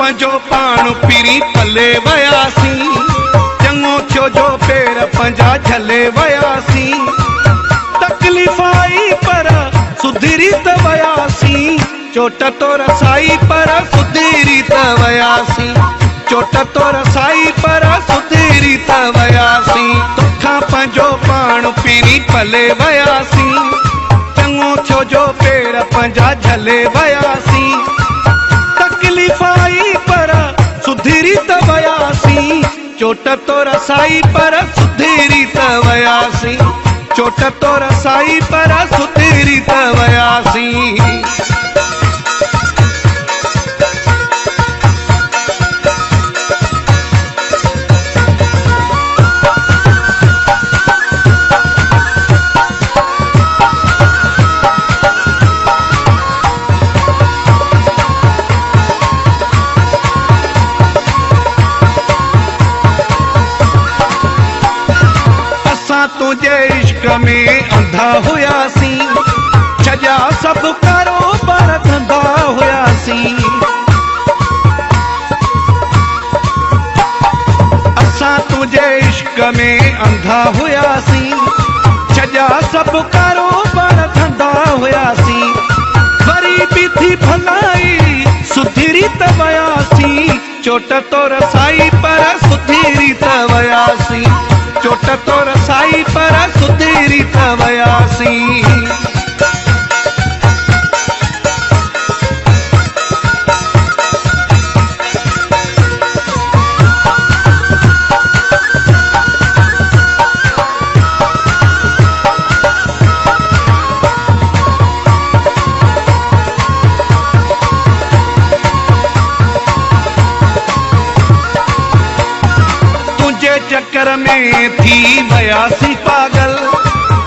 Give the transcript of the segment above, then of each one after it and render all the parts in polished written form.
पंजो पाण पीरी पले वयासीं, चङो थियो जो पेर पंजा झले वयासीं। तकलीफ़ आई पर सुधरी त वयासीं, चोट तो रसाई पर सुधरी त वयासीं। चोट तो रसाई पर सुधरी त वयासीं। तोखां पंजो पाण पीरी पले वयासीं, चङो थियो जो पेर पंजा झले वयासीं। तकलीफ़ आई पर सुधरी त वयासीं, चोट तो रसाई पर सुधरी त वयासीं। चोट तो रसाई पर सुधरी त वयासीं। तुझे इश्क में अंधा हुयासीं, छजा सब कारोबार धंधा हुयासीं। असां तुझे इश्क में अंधा हुयासीं, छजा सब कारोबार धंधा हुयासीं। वरी बि थी भलाई सुधरी त वयासीं, चोट तो रसाई पर सुधरी त वयासीं। चोट तो रसाई पर सुधरी त वयासीं। चक्कर में थी वयासी पागल,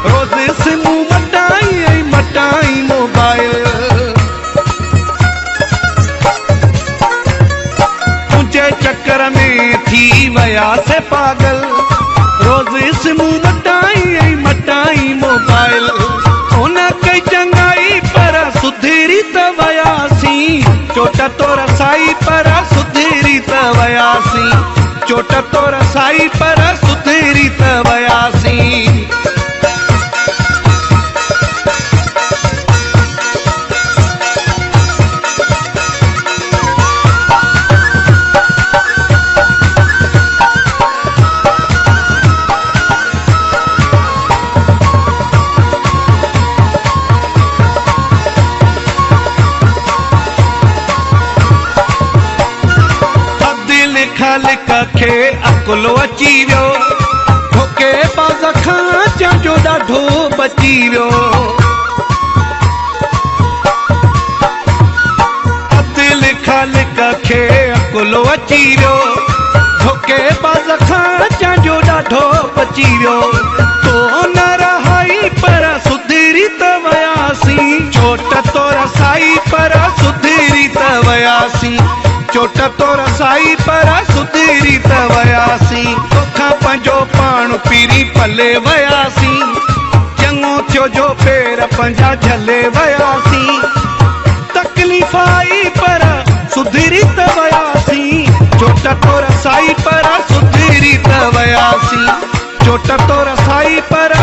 रोज सिम मटाई मटाई मोबाइल। तुझे चक्कर में थी वयासे पागल, रोज सिम मटाई मटाई मोबाइल। उन कई चंगाई पर सुधरी त वयासीं, चोट तो रसाई पर सुधरी त वयासीं। चोट तो रसाई पर सुधरी त वयासीं। ख़ालिक खे अकुलो अची वियो, धोखे बाज़ खां चंजो ॾाढो बची वियो। दिल ख़ालिक खे अकुलो अची वियो, धोखे बाज़ खां चंजो ॾाढो बची वियो। तो न रहाई पर सुधरी त वयासीं, चोट तो रसाई पर सुधरी त वयासीं। चोट तो रसाई पर सुधरी त वयासीं। तोखां पंजो पाण पीरी पले वयासीं, चङो थियो जो पेर पंजा झले वयासीं। तकलीफ़ आई पर सुधरी त वयासीं, चोट तो रसाई पर सुधरी त वयासीं। चोट तो रसाई पर